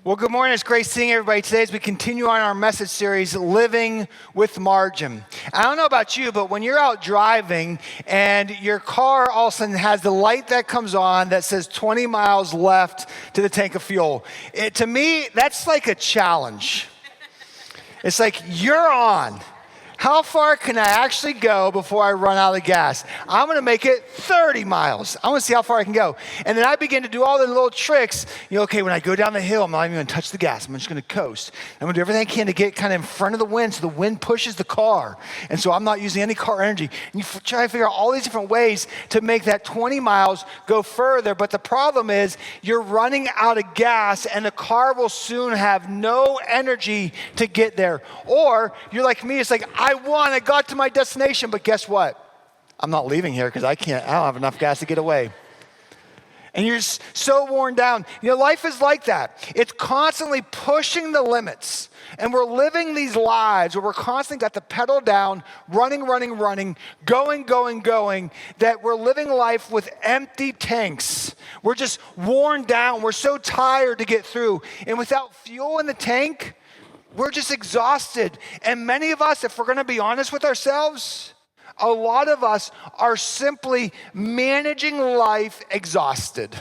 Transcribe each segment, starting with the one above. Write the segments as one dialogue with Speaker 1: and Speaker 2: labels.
Speaker 1: Well, good morning. It's great seeing everybody today as we continue on our message series, Living with Margin. I don't know about you, but when you're out driving and your car all of a sudden has the light that comes on that says 20 miles left to the tank of fuel, to me, that's like a challenge. It's like, you're on. How far can I actually go before I run out of gas? I'm gonna make it 30 miles. I wanna see how far I can go. And then I begin to do all the little tricks. Okay, when I go down the hill, I'm not even gonna touch the gas. I'm just gonna coast. I'm gonna do everything I can to get kind of in front of the wind so the wind pushes the car. And so I'm not using any car energy. And you try to figure out all these different ways to make that 20 miles go further. But the problem is you're running out of gas and the car will soon have no energy to get there. Or you're like me, it's like, I got to my destination, but guess what? I'm not leaving here because I don't have enough gas to get away. And you're just so worn down. Life is like that. It's constantly pushing the limits. And we're living these lives where we're constantly got the pedal down, running, going, that we're living life with empty tanks. We're just worn down. We're so tired to get through. And without fuel in the tank, we're just exhausted. And many of us, if we're going to be honest with ourselves, a lot of us are simply managing life exhausted.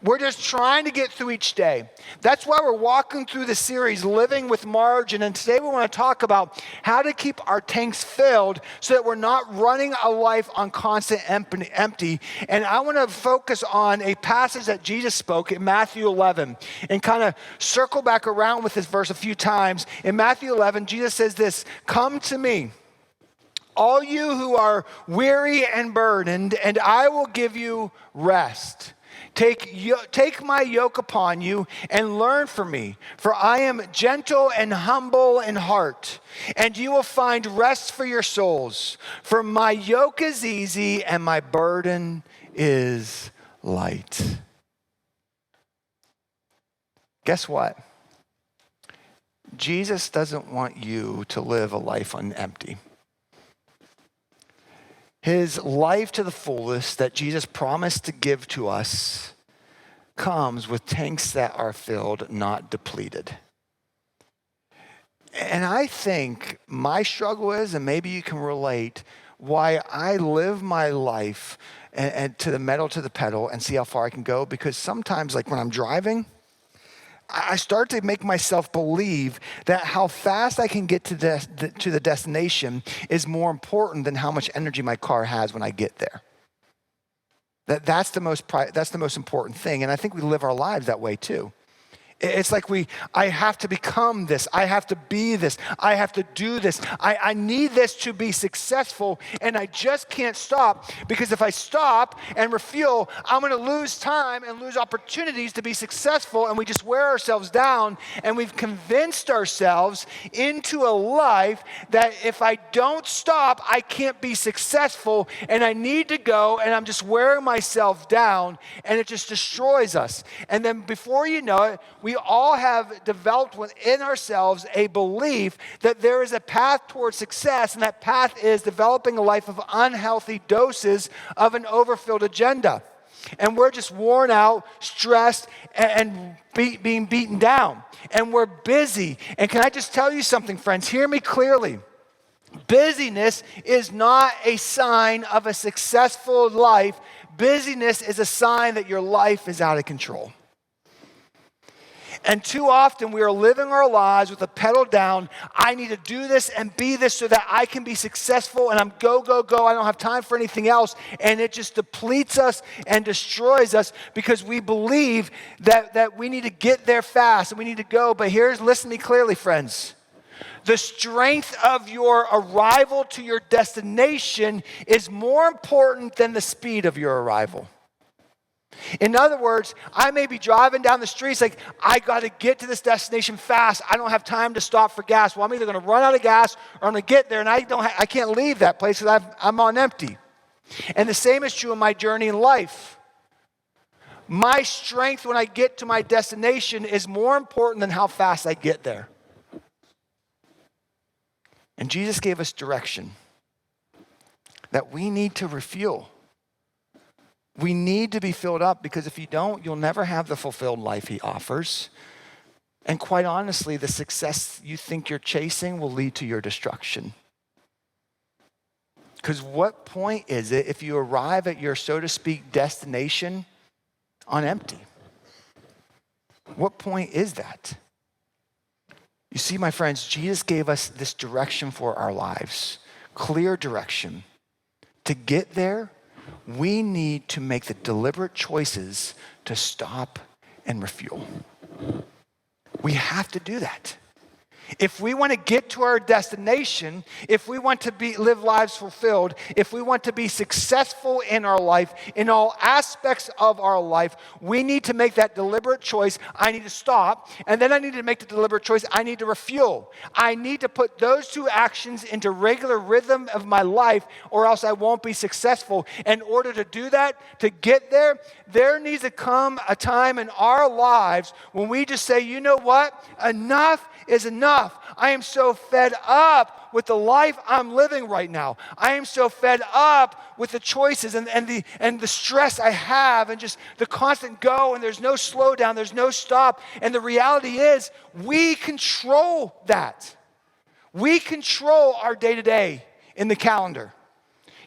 Speaker 1: We're just trying to get through each day. That's why we're walking through the series, Living with Margin. And today we want to talk about how to keep our tanks filled so that we're not running a life on constant empty. And I want to focus on a passage that Jesus spoke in Matthew 11 and kind of circle back around with this verse a few times. In Matthew 11, Jesus says this, "Come to me, all you who are weary and burdened, and I will give you rest. Take my yoke upon you and learn from me, for I am gentle and humble in heart, and you will find rest for your souls. For my yoke is easy and my burden is light." Guess what? Jesus doesn't want you to live a life on empty. His life to the fullest that Jesus promised to give to us comes with tanks that are filled, not depleted. And I think my struggle is, and maybe you can relate, why I live my life and to the metal to the pedal and see how far I can go, because sometimes, like when I'm driving, I start to make myself believe that how fast I can get to the destination is more important than how much energy my car has when I get there. That's the most important thing, and I think we live our lives that way too. It's like I have to become this. I have to be this. I have to do this. I need this to be successful, and I just can't stop, because if I stop and refuel, I'm going to lose time and lose opportunities to be successful, and we just wear ourselves down, and we've convinced ourselves into a life that if I don't stop, I can't be successful, and I need to go, and I'm just wearing myself down, and it just destroys us. And then before you know it, we all have developed within ourselves a belief that there is a path towards success, and that path is developing a life of unhealthy doses of an overfilled agenda. And we're just worn out, stressed, and being beaten down. And we're busy. And can I just tell you something, friends? Hear me clearly. Busyness is not a sign of a successful life. Busyness is a sign that your life is out of control. And too often we are living our lives with the pedal down. I need to do this and be this so that I can be successful, and I'm go. I don't have time for anything else. And it just depletes us and destroys us because we believe that we need to get there fast and we need to go. But listen to me clearly, friends. The strength of your arrival to your destination is more important than the speed of your arrival. In other words, I may be driving down the streets like, I got to get to this destination fast. I don't have time to stop for gas. Well, I'm either going to run out of gas or I'm going to get there, and I can't leave that place because I'm on empty. And the same is true in my journey in life. My strength when I get to my destination is more important than how fast I get there. And Jesus gave us direction that we need to refuel. We need to be filled up, because if you don't, you'll never have the fulfilled life he offers. And quite honestly, the success you think you're chasing will lead to your destruction. Because what point is it if you arrive at your, so to speak, destination on empty? What point is that? You see, my friends, Jesus gave us this direction for our lives, clear direction. To get there, we need to make the deliberate choices to stop and refuel. We have to do that. If we want to get to our destination, if we want to live lives fulfilled, if we want to be successful in our life, in all aspects of our life, we need to make that deliberate choice. I need to stop, and then I need to make the deliberate choice. I need to refuel. I need to put those two actions into regular rhythm of my life, or else I won't be successful. In order to do that, to get there, there needs to come a time in our lives when we just say, you know what? Enough is enough. I am so fed up with the life I'm living right now. I am so fed up with the choices and the stress I have and just the constant go, and there's no slowdown, there's no stop. And the reality is we control that. We control our day-to-day in the calendar.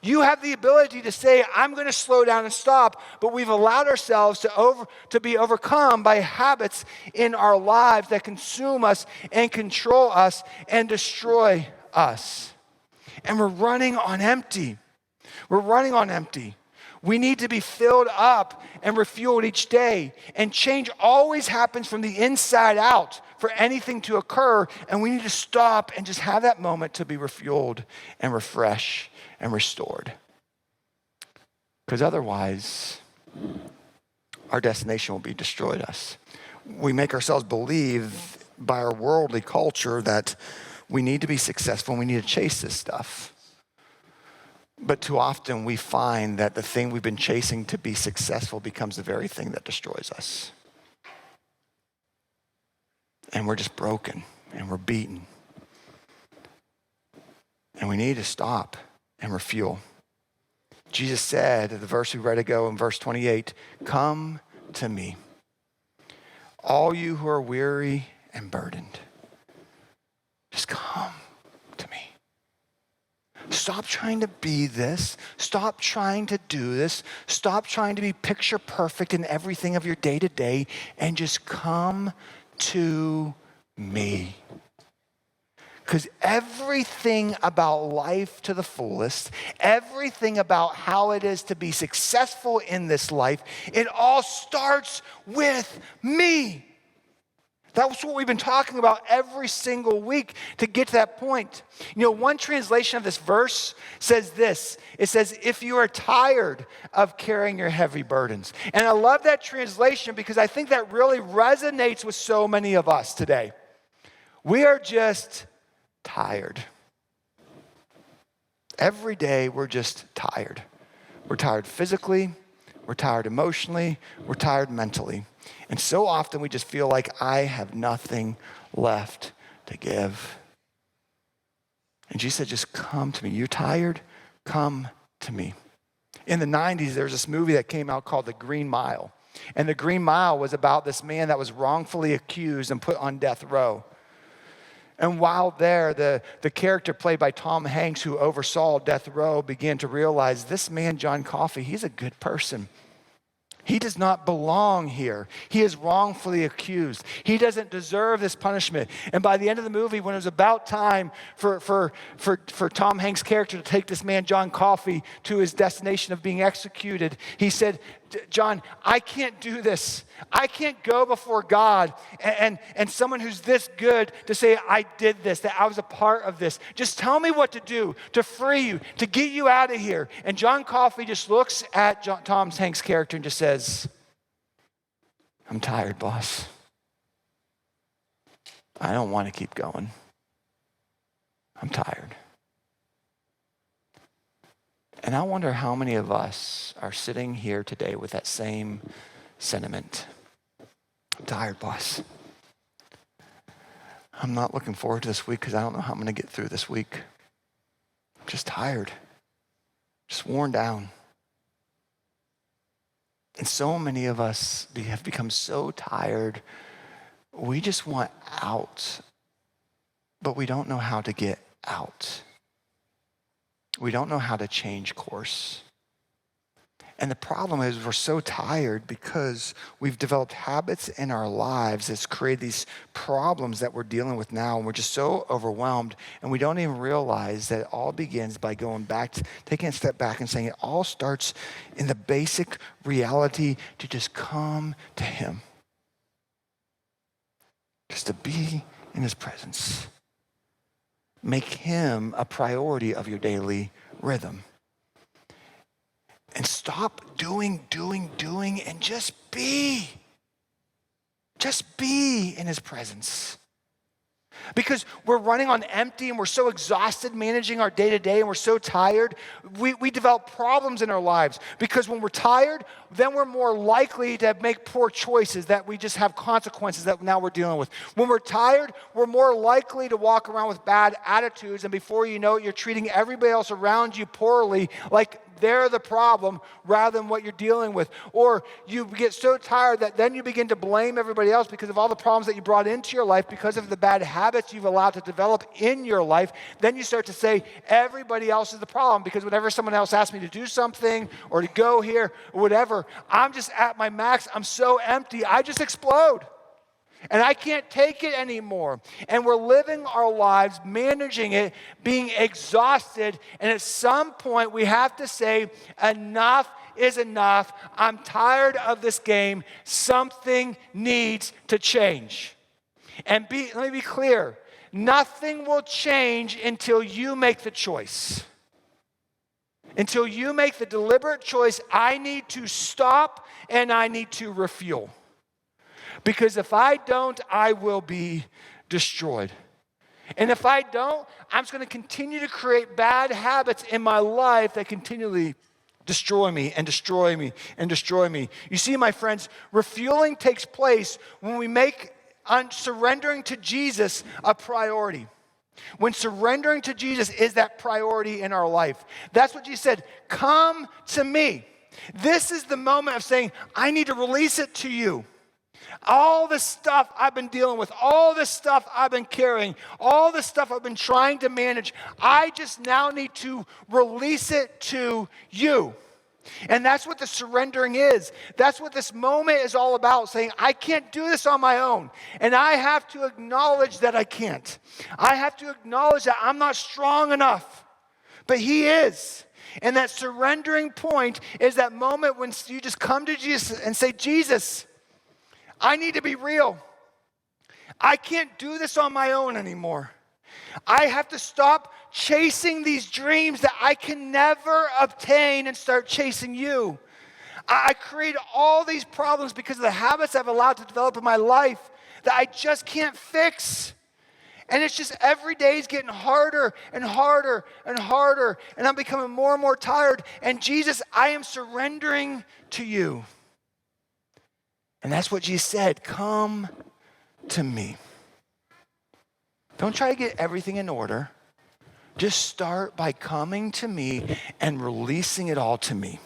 Speaker 1: You have the ability to say, I'm going to slow down and stop, but we've allowed ourselves to be overcome by habits in our lives that consume us and control us and destroy us. And we're running on empty. We're running on empty. We need to be filled up and refueled each day. And change always happens from the inside out for anything to occur. And we need to stop and just have that moment to be refueled and refreshed and restored. Because otherwise, our destination will be destroyed us. We make ourselves believe by our worldly culture that we need to be successful and we need to chase this stuff. But too often we find that the thing we've been chasing to be successful becomes the very thing that destroys us. And we're just broken and we're beaten. And we need to stop and refuel. Jesus said, the verse we read ago in verse 28, come to me, all you who are weary and burdened. Just come to me. Stop trying to be this. Stop trying to do this. Stop trying to be picture perfect in everything of your day to day, and just come to me. Because everything about life to the fullest, everything about how it is to be successful in this life, it all starts with me. That's what we've been talking about every single week to get to that point. You know, one translation of this verse says this. It says, if you are tired of carrying your heavy burdens. And I love that translation because I think that really resonates with so many of us today. We are just tired. Every day we're just tired. We're tired physically, we're tired emotionally, we're tired mentally. And so often we just feel like I have nothing left to give. And Jesus said, just come to me. You're tired? Come to me. In the 90s, there was this movie that came out called The Green Mile. And The Green Mile was about this man that was wrongfully accused and put on death row. And while there, the character played by Tom Hanks, who oversaw death row, began to realize this man, John Coffey, he's a good person. He does not belong here. He is wrongfully accused. He doesn't deserve this punishment. And by the end of the movie, when it was about time for Tom Hanks' character to take this man, John Coffey, to his destination of being executed, he said, John, I can't do this. I can't go before God and someone who's this good to say I did this, that I was a part of this. Just tell me what to do to free you, to get you out of here. And John Coffey just looks at Tom Hanks' character and just says, I'm tired, boss. I don't want to keep going. I'm tired. And I wonder how many of us are sitting here today with that same sentiment. I'm tired, boss. I'm not looking forward to this week because I don't know how I'm going to get through this week. I'm just tired, just worn down. And so many of us have become so tired We just want out, but we don't know how to get out. We don't know how to change course. And the problem is we're so tired because we've developed habits in our lives that's created these problems that we're dealing with now. And we're just so overwhelmed, and we don't even realize that it all begins by going back, taking a step back and saying it all starts in the basic reality to just come to him. Just to be in his presence. Make him a priority of your daily rhythm. And stop doing, and just be. Just be in his presence. Because we're running on empty and we're so exhausted managing our day-to-day and we're so tired, we develop problems in our lives. Because when we're tired, then we're more likely to make poor choices that we just have consequences that now we're dealing with. When we're tired, we're more likely to walk around with bad attitudes, and before you know it, you're treating everybody else around you poorly, like they're the problem rather than what you're dealing with. Or you get so tired that then you begin to blame everybody else because of all the problems that you brought into your life, because of the bad habits you've allowed to develop in your life. Then you start to say everybody else is the problem, because whenever someone else asks me to do something or to go here or whatever, I'm just at my max. I'm so empty. I just explode. And I can't take it anymore. And we're living our lives, managing it, being exhausted. And at some point, we have to say, enough is enough. I'm tired of this game. Something needs to change. And let me be clear. Nothing will change until you make the choice. Until you make the deliberate choice, I need to stop and I need to refuel. Because if I don't, I will be destroyed. And if I don't, I'm just going to continue to create bad habits in my life that continually destroy me and destroy me and destroy me. You see, my friends, refueling takes place when we make surrendering to Jesus a priority. When surrendering to Jesus is that priority in our life. That's what Jesus said, come to me. This is the moment of saying, I need to release it to you. All the stuff I've been dealing with, all the stuff I've been carrying, all the stuff I've been trying to manage, I just now need to release it to you. And that's what the surrendering is. That's what this moment is all about, saying, I can't do this on my own. And I have to acknowledge that I can't. I have to acknowledge that I'm not strong enough. But he is. And that surrendering point is that moment when you just come to Jesus and say, Jesus, I need to be real. I can't do this on my own anymore. I have to stop chasing these dreams that I can never obtain and start chasing you. I create all these problems because of the habits I've allowed to develop in my life that I just can't fix. And it's just every day is getting harder and harder and harder. And I'm becoming more and more tired. And Jesus, I am surrendering to you. And that's what Jesus said, come to me. Don't try to get everything in order. Just start by coming to me and releasing it all to me.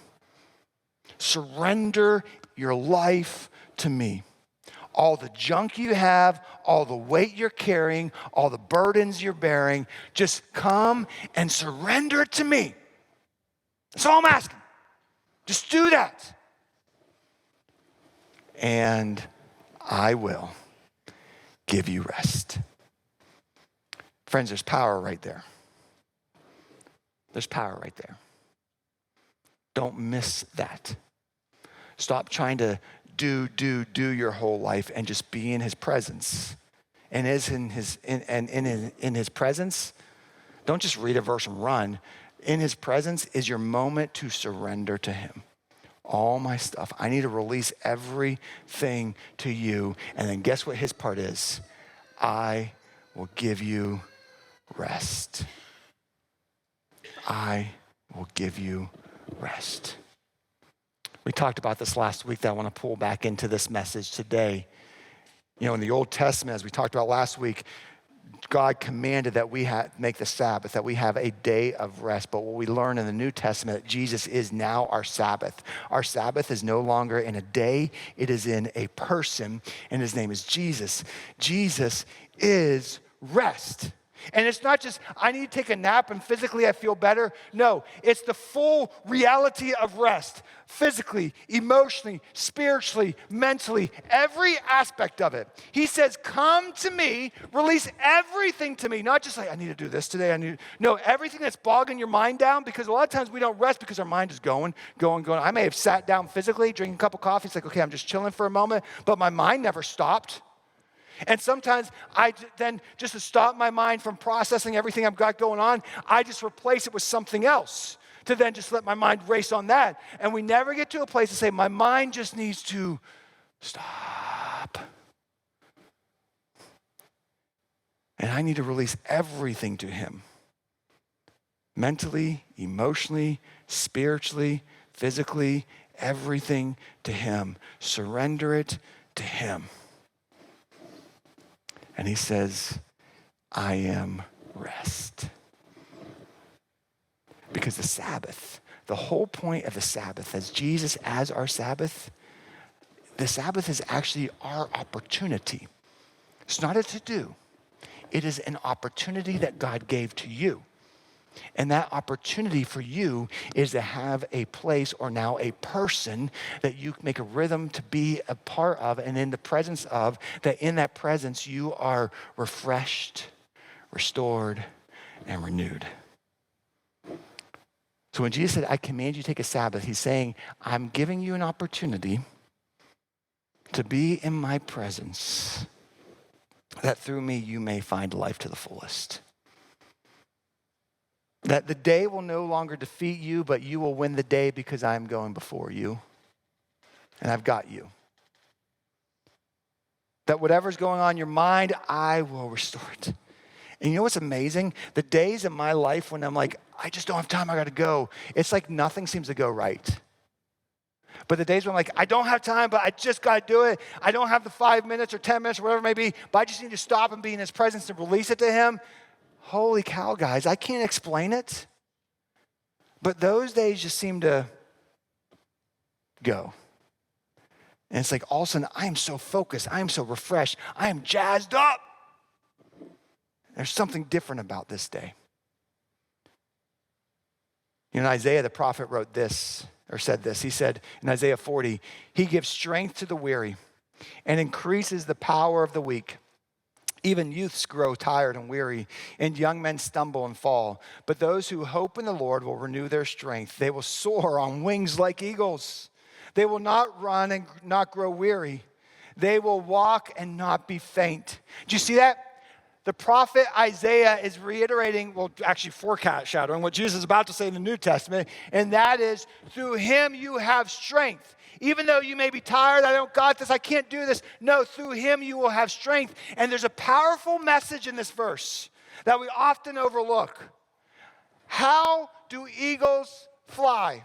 Speaker 1: Surrender your life to me. All the junk you have, all the weight you're carrying, all the burdens you're bearing, just come and surrender it to me. That's all I'm asking. Just do that. And I will give you rest. Friends, there's power right there. There's power right there. Don't miss that. Stop trying to do your whole life and just be in his presence. And in his presence, don't just read a verse and run. In his presence is your moment to surrender to him. All my stuff. I need to release everything to you. And then guess what his part is? I will give you rest. I will give you rest. We talked about this last week that I want to pull back into this message today. You know, in the Old Testament, as we talked about last week, God commanded that we make the Sabbath, that we have a day of rest. But what we learn in the New Testament, that Jesus is now our Sabbath. Our Sabbath is no longer in a day, it is in a person, and his name is Jesus. Jesus is rest. And it's not just, I need to take a nap and physically I feel better. No, it's the full reality of rest. Physically, emotionally, spiritually, mentally, every aspect of it. He says, come to me, release everything to me. Not just like, I need to do this today. No, everything that's bogging your mind down, because a lot of times we don't rest because our mind is going. I may have sat down physically, drinking a cup of coffee. It's like, okay, I'm just chilling for a moment, but my mind never stopped. And sometimes then just to stop my mind from processing everything I've got going on, I just replace it with something else to then just let my mind race on that. And we never get to a place to say, my mind just needs to stop. And I need to release everything to him. Mentally, emotionally, spiritually, physically, everything to him. Surrender it to him. And he says, I am rest. Because the Sabbath, the whole point of the Sabbath, as Jesus as our Sabbath, the Sabbath is actually our opportunity. It's not a to-do. It is an opportunity that God gave to you. And that opportunity for you is to have a place or now a person that you make a rhythm to be a part of and in the presence of, that in that presence you are refreshed, restored, and renewed. So when Jesus said, I command you to take a Sabbath, he's saying, I'm giving you an opportunity to be in my presence, that through me you may find life to the fullest. That the day will no longer defeat you, but you will win the day because I'm going before you. And I've got you. That whatever's going on in your mind, I will restore it. And you know what's amazing? The days in my life when I'm like, I just don't have time, I gotta go. It's like nothing seems to go right. But the days when I'm like, I don't have time, but I just gotta do it. I don't have the 5 minutes or 10 minutes or whatever it may be, but I just need to stop and be in his presence and release it to him. Holy cow, guys, I can't explain it. But those days just seem to go. And it's like all of a sudden, I am so focused. I am so refreshed. I am jazzed up. There's something different about this day. You know, Isaiah the prophet wrote this, or said this. He said in Isaiah 40, he gives strength to the weary and increases the power of the weak. Even youths grow tired and weary, and young men stumble and fall. But those who hope in the Lord will renew their strength. They will soar on wings like eagles. They will not run and not grow weary. They will walk and not be faint. Do you see that? The prophet Isaiah is reiterating, well, actually foreshadowing what Jesus is about to say in the New Testament, and that is, through him you have strength. Even though you may be tired, I don't got this, I can't do this. No, through him you will have strength. And there's a powerful message in this verse that we often overlook. How do eagles fly?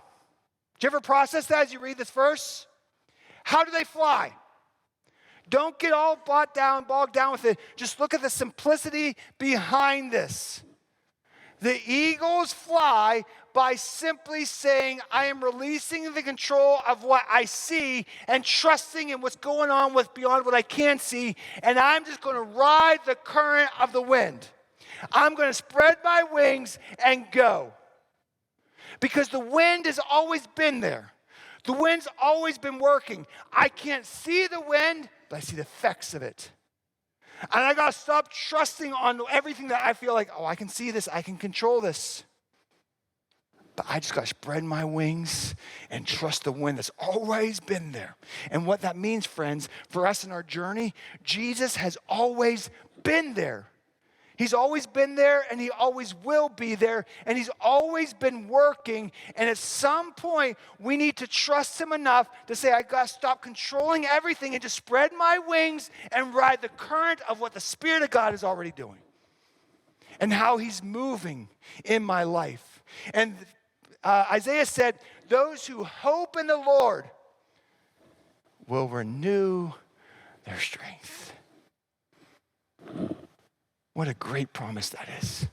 Speaker 1: Do you ever process that as you read this verse? How do they fly? Don't get all bogged down with it. Just look at the simplicity behind this. The eagles fly by simply saying, I am releasing the control of what I see and trusting in what's going on with beyond what I can see, and I'm just going to ride the current of the wind. I'm going to spread my wings and go. Because the wind has always been there. The wind's always been working. I can't see the wind, but I see the effects of it. And I got to stop trusting on everything that I feel like, oh, I can see this, I can control this. But I just got to spread my wings and trust the wind that's always been there. And what that means, friends, for us in our journey, Jesus has always been there. He's always been there, and he always will be there, and he's always been working. And at some point, we need to trust him enough to say, I got to stop controlling everything and just spread my wings and ride the current of what the Spirit of God is already doing and how he's moving in my life. And Isaiah said, those who hope in the Lord will renew their strength. What a great promise that is.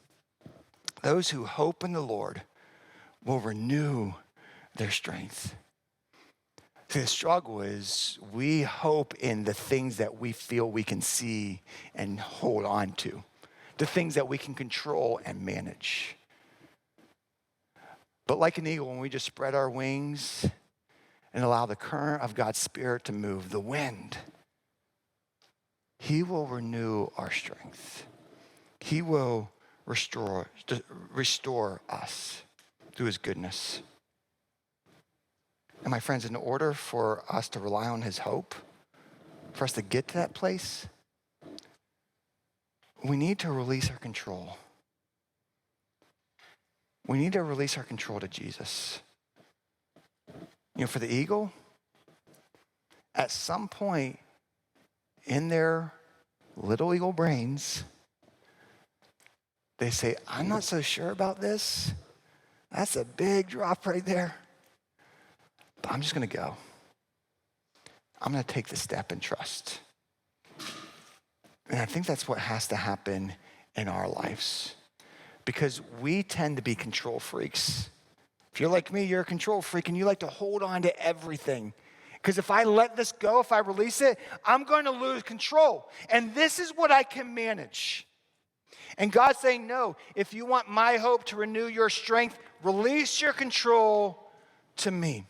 Speaker 1: Those who hope in the Lord will renew their strength. See, the struggle is we hope in the things that we feel we can see and hold on to, the things that we can control and manage. But like an eagle, when we just spread our wings and allow the current of God's Spirit to move, the wind, He will renew our strength. He will restore us through His goodness. And my friends, in order for us to rely on His hope, for us to get to that place, we need to release our control. We need to release our control to Jesus. You know, for the eagle, at some point in their little eagle brains, they say, I'm not so sure about this. That's a big drop right there. But I'm just going to go. I'm going to take the step and trust. And I think that's what has to happen in our lives. Because we tend to be control freaks. If you're like me, you're a control freak and you like to hold on to everything. Because if I let this go, if I release it, I'm going to lose control. And this is what I can manage. And God's saying, no, if you want my hope to renew your strength, release your control to me.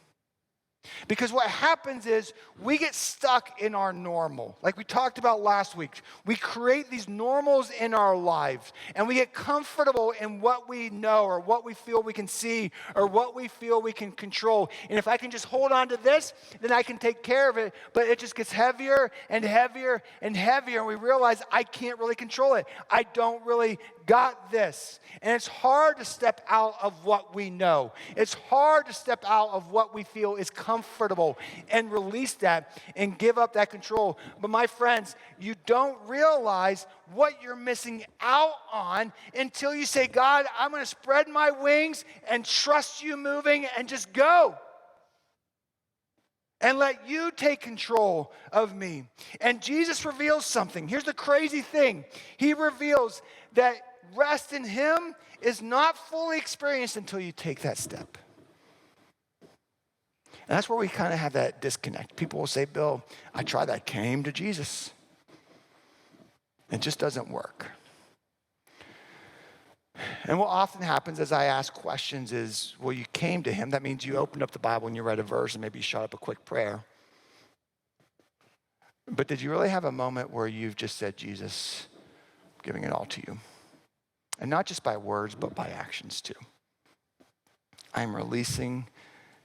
Speaker 1: Because what happens is we get stuck in our normal. Like we talked about last week, we create these normals in our lives and we get comfortable in what we know or what we feel we can see or what we feel we can control. And if I can just hold on to this, then I can take care of it. But it just gets heavier and heavier and heavier. And we realize I can't really control it. I don't really got this. And it's hard to step out of what we know. It's hard to step out of what we feel is comfortable and release that and give up that control. But my friends, you don't realize what you're missing out on until you say, God, I'm going to spread my wings and trust you moving and just go. And let you take control of me. And Jesus reveals something. Here's the crazy thing. He reveals that rest in Him is not fully experienced until you take that step. And that's where we kind of have that disconnect. People will say, Bill, I tried that, came to Jesus. It just doesn't work. And what often happens as I ask questions is, well, you came to Him. That means you opened up the Bible and you read a verse and maybe you shot up a quick prayer. But did you really have a moment where you've just said, Jesus, I'm giving it all to you? And not just by words, but by actions too. I'm releasing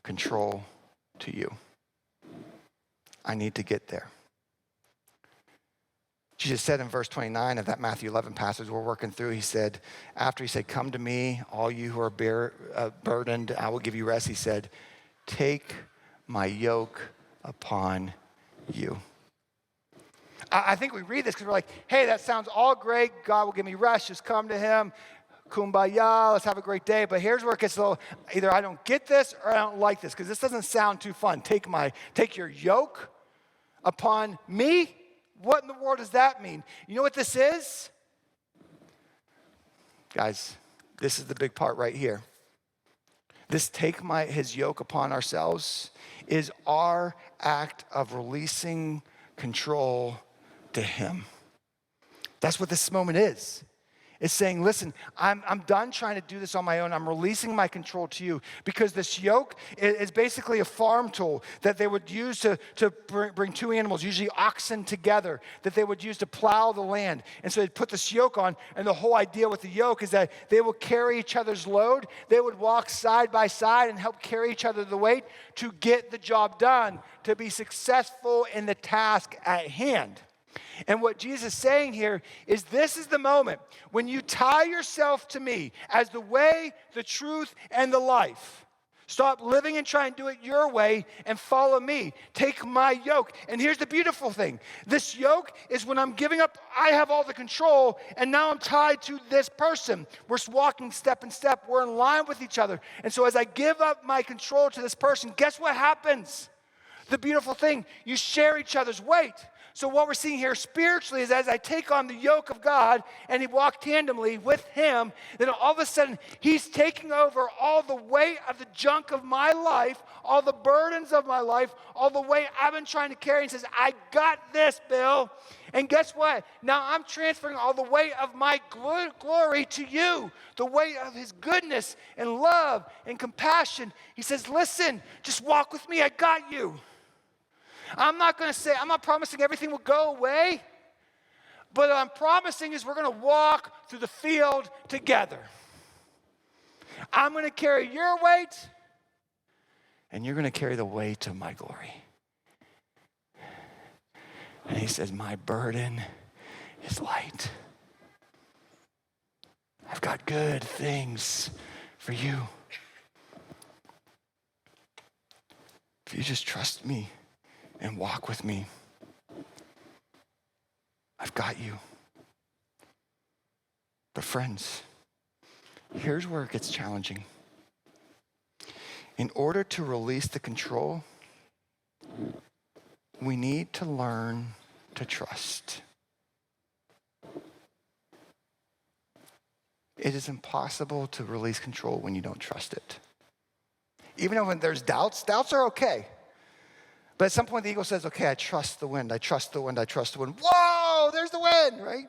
Speaker 1: control to you. I need to get there. Jesus said in verse 29 of that Matthew 11 passage we're working through, He said, after He said, come to me, all you who are burdened, I will give you rest. He said, take my yoke upon you. I think we read this because we're like, hey, that sounds all great. God will give me rest. Just come to Him. Kumbaya, let's have a great day. But here's where it gets a little, either I don't get this or I don't like this because this doesn't sound too fun. Take your yoke upon me. What in the world does that mean? You know what this is? Guys, this is the big part right here. This His yoke upon ourselves is our act of releasing control to Him. That's what this moment is. It's saying, listen, I'm done trying to do this on my own. I'm releasing my control to you. Because this yoke is basically a farm tool that they would use to bring two animals, usually oxen together, that they would use to plow the land. And so they'd put this yoke on, and the whole idea with the yoke is that they would carry each other's load. They would walk side by side and help carry each other the weight to get the job done, to be successful in the task at hand. And what Jesus is saying here is this is the moment when you tie yourself to me as the way, the truth, and the life. Stop living and try and do it your way and follow me. Take my yoke. And here's the beautiful thing. This yoke is when I'm giving up, I have all the control, and now I'm tied to this person. We're walking step in step. We're in line with each other. And so as I give up my control to this person, guess what happens? The beautiful thing, you share each other's weight.
Speaker 2: So what we're seeing here spiritually is as I take on the yoke of God and he walk tandemly with him, then all of a sudden he's taking over all the weight of the junk of my life, all the burdens of my life, all the weight I've been trying to carry, and says, I got this, Bill. And guess what? Now I'm transferring all the weight of my glory to you, the weight of his goodness and love and compassion. He says, listen, just walk with me. I got you. I'm not promising everything will go away, but what I'm promising is we're going to walk through the field together. I'm going to carry your weight, and you're going to carry the weight of my glory. And he says, my burden is light. I've got good things for you. If you just trust me and walk with me, I've got you. But friends, here's where it gets challenging. In order to release the control, we need to learn to trust. It is impossible to release control when you don't trust it. Even when there's doubts are okay. But at some point the ego says, okay, I trust the wind, I trust the wind, I trust the wind. Whoa, there's the wind, right?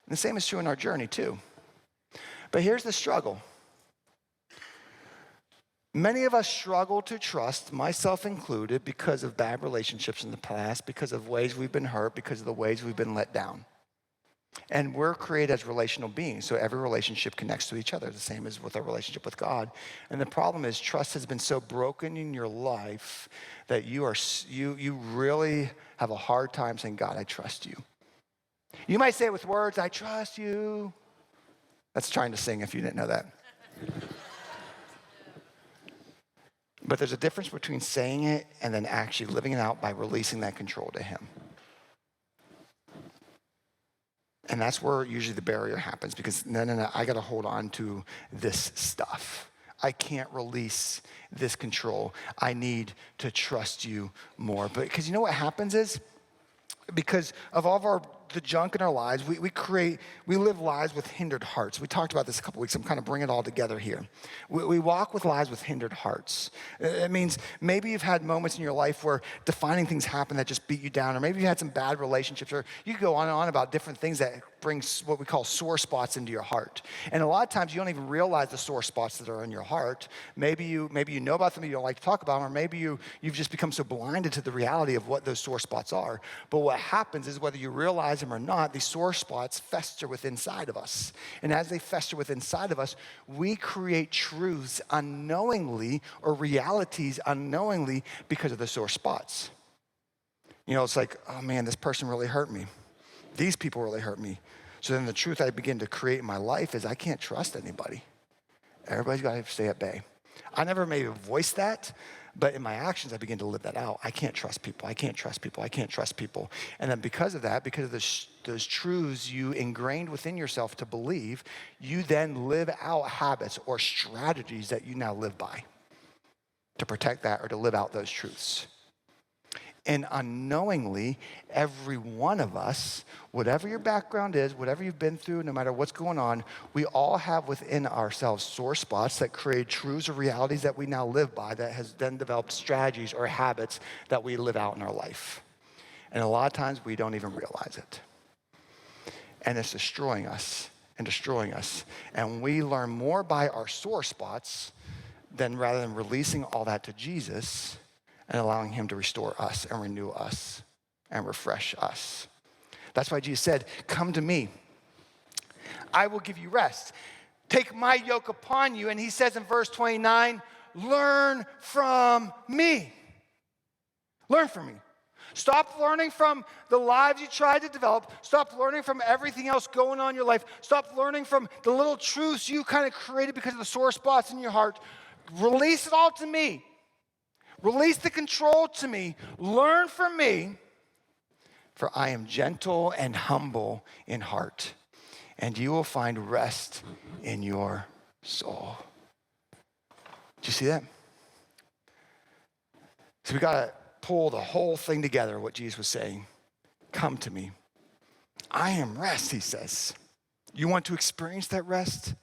Speaker 2: And the same is true in our journey too. But here's the struggle. Many of us struggle to trust, myself included, because of bad relationships in the past, because of ways we've been hurt, because of the ways we've been let down. And we're created as relational beings, so every relationship connects to each other, the same as with our relationship with God. And the problem is trust has been so broken in your life that you really have a hard time saying, God, I trust you. You might say it with words, I trust you. That's trying to sing if you didn't know that. But there's a difference between saying it and then actually living it out by releasing that control to him. And that's where usually the barrier happens, because no, I got to hold on to this stuff. I can't release this control. I need to trust you more. But because you know what happens is, because of all of the junk in our lives, we live lives with hindered hearts. We talked about this a couple weeks. I'm kind of bringing it all together here. We walk with lives with hindered hearts. It means maybe you've had moments in your life where defining things happen that just beat you down, or maybe you had some bad relationships, or you could go on and on about different things that bring what we call sore spots into your heart. And a lot of times you don't even realize the sore spots that are in your heart. Maybe you know about them, you don't like to talk about them, or maybe you've just become so blinded to the reality of what those sore spots are. But what happens is, whether you realize them or not, these sore spots fester within inside of us. And as they fester within inside of us, we create truths unknowingly, or realities unknowingly, because of the sore spots. You know, it's like, oh man, this person really hurt me. These people really hurt me. So then the truth I begin to create in my life is I can't trust anybody. Everybody's got to stay at bay. I never maybe voiced that, but in my actions, I begin to live that out. I can't trust people. I can't trust people. I can't trust people. And then because of that, because of those truths you ingrained within yourself to believe, you then live out habits or strategies that you now live by to protect that or to live out those truths. And unknowingly, every one of us, whatever your background is, whatever you've been through, no matter what's going on, we all have within ourselves sore spots that create truths or realities that we now live by, that has then developed strategies or habits that we live out in our life. And a lot of times we don't even realize it. And it's destroying us and destroying us. And we learn more by our sore spots rather than releasing all that to Jesus and allowing him to restore us and renew us and refresh us. That's why Jesus said, come to me. I will give you rest. Take my yoke upon you. And he says in verse 29, learn from me. Learn from me. Stop learning from the lives you tried to develop. Stop learning from everything else going on in your life. Stop learning from the little truths you kind of created because of the sore spots in your heart. Release it all to me. Release the control to me. Learn from me, for I am gentle and humble in heart, and you will find rest in your soul. Do you see that? So we got to
Speaker 1: pull the whole thing together, what Jesus was saying. Come to me. I am rest, he says. You want to experience that rest?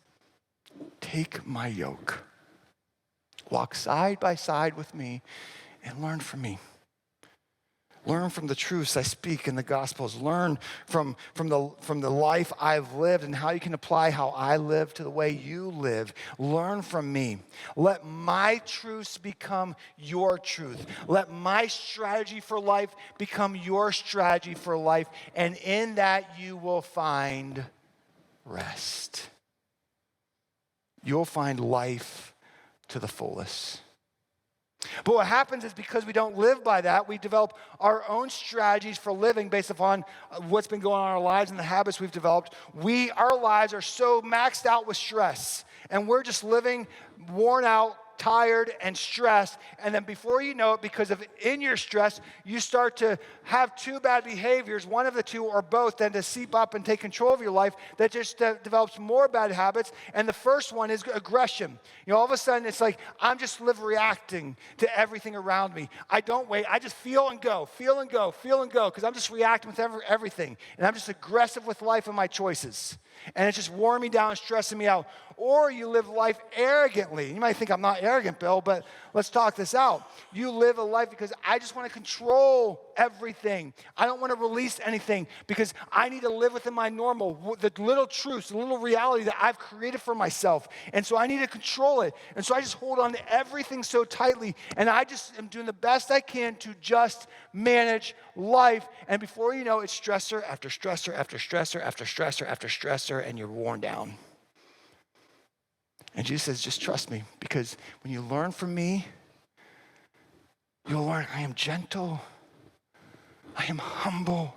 Speaker 1: Take my yoke. Walk side by side with me and learn from me. Learn from the truths I speak in the Gospels. Learn from the life I've lived and how you can apply how I live to the way you live. Learn from me. Let my truths become your truth. Let my strategy for life become your strategy for life. And in that you will find rest. You'll find life to the fullest. But what happens is because we don't live by that, we develop our own strategies for living based upon what's been going on in our lives and the habits we've developed. Our lives are so maxed out with stress, and we're just living worn out, tired, and stressed. And then before you know it, because of in your stress, you start to have two bad behaviors, one of the two or both, then to seep up and take control of your life that just develops more bad habits. And the first one is aggression. All of a sudden it's like, I'm just reacting to everything around me. I don't wait. I just feel and go, because I'm just reacting with everything. And I'm just aggressive with life and my choices. And it's just wearing me down, stressing me out. Or you live life arrogantly. You might think I'm not arrogant, Bill, but let's talk this out. You live a life because I just want to control everything. I don't want to release anything because I need to live within my normal, the little truths, the little reality that I've created for myself. And so I need to control it. And so I just hold on to everything so tightly. And I just am doing the best I can to just manage life. And before you know it, it's stressor after stressor after stressor after stressor after stressor, and you're worn down. And Jesus says, just trust me, because when you learn from me, you'll learn I am gentle, I am humble.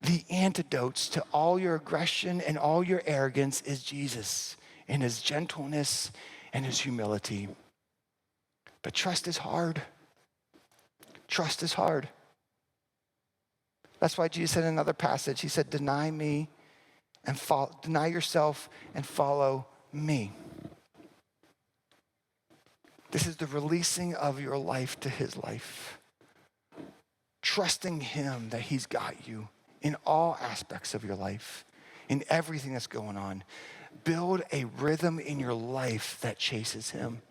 Speaker 1: The antidotes to all your aggression and all your arrogance is Jesus and his gentleness and his humility. But trust is hard. Trust is hard. That's why Jesus said in another passage, he said, deny me and deny yourself and follow me. This is the releasing of your life to his life. Trusting him that he's got you in all aspects of your life, in everything that's going on. Build a rhythm in your life that chases him.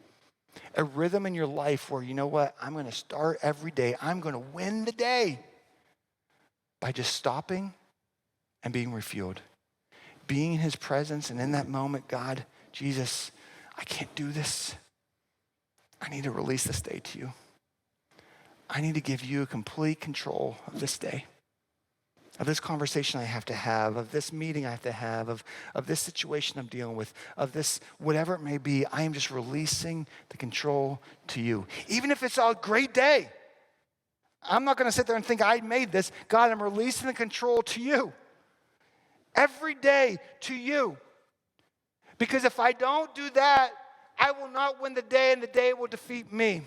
Speaker 1: A rhythm in your life where, you know what, I'm going to start every day. I'm going to win the day by just stopping and being refueled. Being in his presence, and in that moment, God, Jesus, I can't do this. I need to release this day to you. I need to give you complete control of this day, of this conversation I have to have, of this meeting I have to have, of this situation I'm dealing with, of this, whatever it may be. I am just releasing the control to you. Even if it's a great day, I'm not going to sit there and think I made this. God, I'm releasing the control to you. Every day to you. Because if I don't do that, I will not win the day, and the day will defeat me.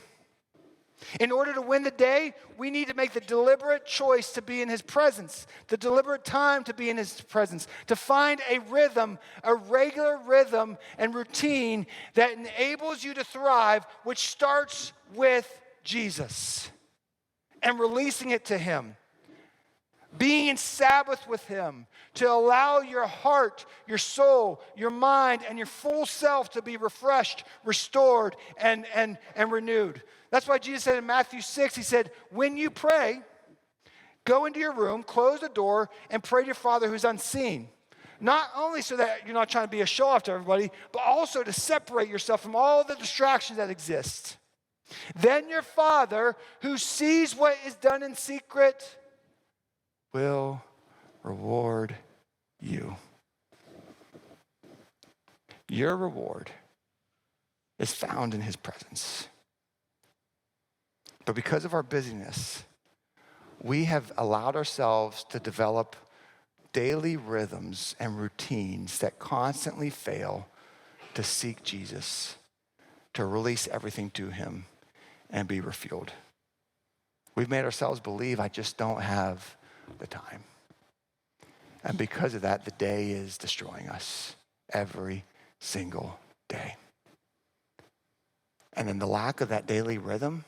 Speaker 1: In order to win the day, we need to make the deliberate choice to be in his presence, the deliberate time to be in his presence, to find a rhythm, a regular rhythm and routine that enables you to thrive, which starts with Jesus and releasing it to him. Being in Sabbath with him, to allow your heart, your soul, your mind, and your full self to be refreshed, restored, and renewed. That's why Jesus said in Matthew 6, he said, when you pray, go into your room, close the door, and pray to your Father who's unseen. Not only so that you're not trying to be a show-off to everybody, but also to separate yourself from all the distractions that exist. Then your Father, who sees what is done in secret, will reward you. Your reward is found in his presence. But because of our busyness, we have allowed ourselves to develop daily rhythms and routines that constantly fail to seek Jesus, to release everything to him and be refueled. We've made ourselves believe I just don't have the time. And because of that, the day is destroying us every single day. And then the lack of that daily rhythm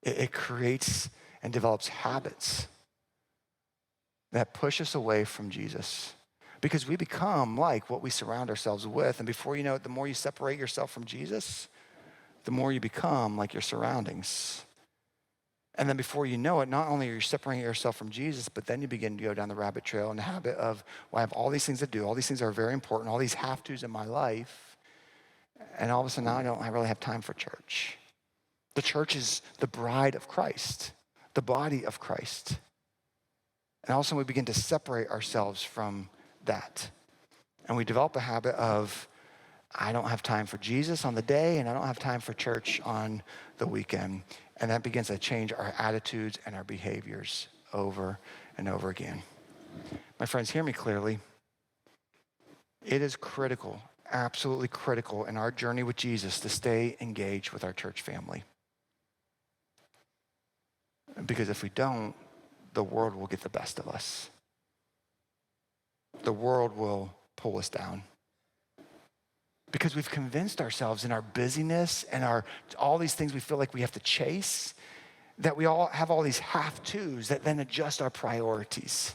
Speaker 1: It creates and develops habits that push us away from Jesus. Because we become like what we surround ourselves with. And before you know it, the more you separate yourself from Jesus, the more you become like your surroundings. And then before you know it, not only are you separating yourself from Jesus, but then you begin to go down the rabbit trail and the habit of, well, I have all these things to do. All these things are very important. All these have-tos in my life. And all of a sudden now I really have time for church. The church is the bride of Christ, the body of Christ. And all of a sudden we begin to separate ourselves from that. And we develop a habit of, I don't have time for Jesus on the day, and I don't have time for church on the weekend. And that begins to change our attitudes and our behaviors over and over again. My friends, hear me clearly. It is critical, absolutely critical in our journey with Jesus to stay engaged with our church family. Because if we don't, the world will get the best of us. The world will pull us down. Because we've convinced ourselves in our busyness and all these things we feel like we have to chase, that we all have all these have-tos that then adjust our priorities.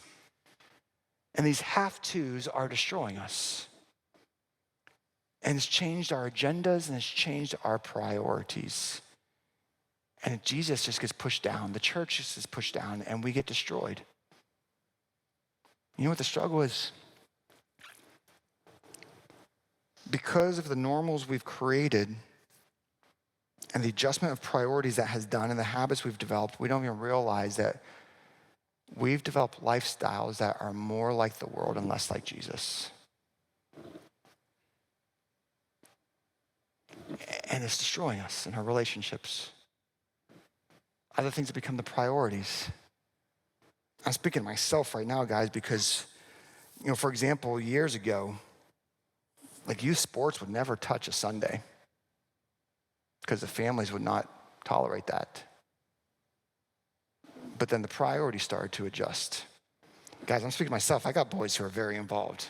Speaker 1: And these have-tos are destroying us. And it's changed our agendas and it's changed our priorities. And Jesus just gets pushed down. The church just gets pushed down and we get destroyed. You know what the struggle is? Because of the normals we've created and the adjustment of priorities that has done and the habits we've developed, we don't even realize that we've developed lifestyles that are more like the world and less like Jesus. And it's destroying us in our relationships. Other things have become the priorities. I'm speaking to myself right now, guys, because, for example, years ago, like youth sports would never touch a Sunday because the families would not tolerate that. But then the priorities started to adjust. Guys, I'm speaking to myself. I got boys who are very involved.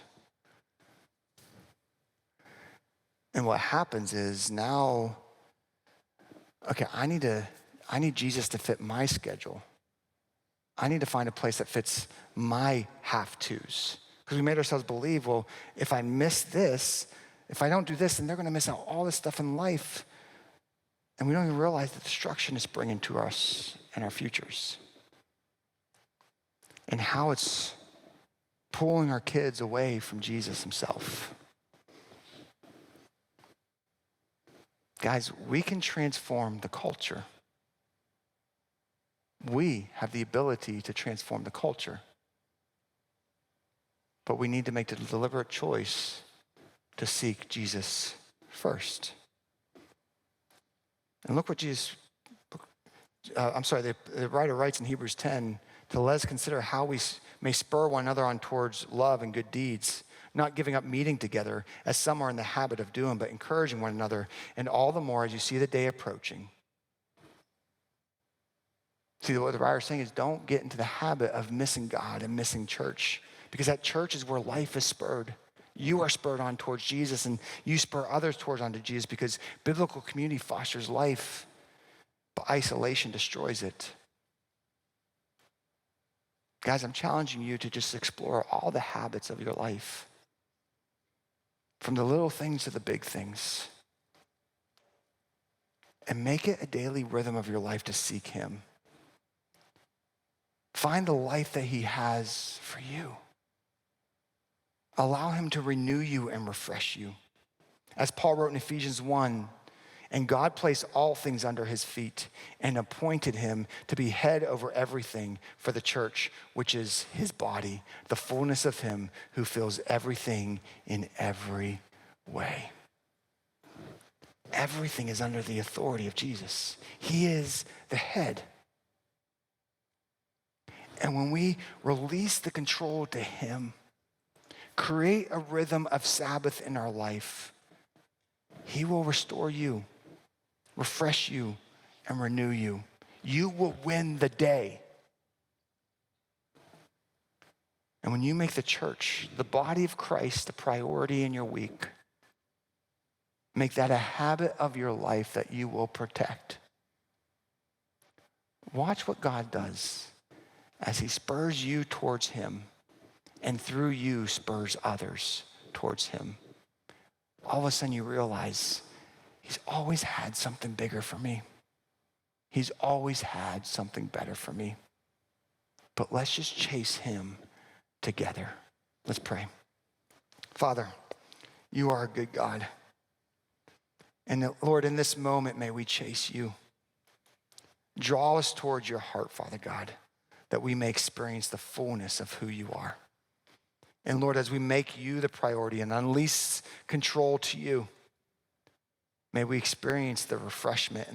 Speaker 1: And what happens is now, okay, I need Jesus to fit my schedule. I need to find a place that fits my have-tos. Because we made ourselves believe, well, if I miss this, if I don't do this, then they're going to miss out all this stuff in life. And we don't even realize the destruction it's bringing to us and our futures. And how it's pulling our kids away from Jesus himself. Guys, we can transform the culture. We have the ability to transform the culture. But we need to make the deliberate choice to seek Jesus first. And look what the writer writes in Hebrews 10, to let us consider how we may spur one another on towards love and good deeds, not giving up meeting together as some are in the habit of doing, but encouraging one another, and all the more as you see the day approaching. See, what the writer is saying is don't get into the habit of missing God and missing church, because that church is where life is spurred. You are spurred on towards Jesus, and you spur others towards onto Jesus, because biblical community fosters life, but isolation destroys it. Guys, I'm challenging you to just explore all the habits of your life, from the little things to the big things, and make it a daily rhythm of your life to seek him. Find the life that he has for you. Allow him to renew you and refresh you. As Paul wrote in Ephesians 1, and God placed all things under his feet and appointed him to be head over everything for the church, which is his body, the fullness of him who fills everything in every way. Everything is under the authority of Jesus. He is the head. And when we release the control to him, create a rhythm of Sabbath in our life, he will restore you, refresh you, and renew you. You will win the day. And when you make the church, the body of Christ, the priority in your week, make that a habit of your life that you will protect. Watch what God does as he spurs you towards him and through you spurs others towards him. All of a sudden you realize he's always had something bigger for me. He's always had something better for me. But let's just chase him together. Let's pray. Father, you are a good God. And Lord, in this moment, may we chase you. Draw us towards your heart, Father God, that we may experience the fullness of who you are. And Lord, as we make you the priority and unleash control to you, may we experience the refreshment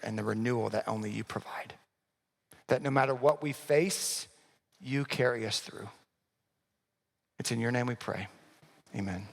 Speaker 1: and the renewal that only you provide. That no matter what we face, you carry us through. It's in your name we pray. Amen.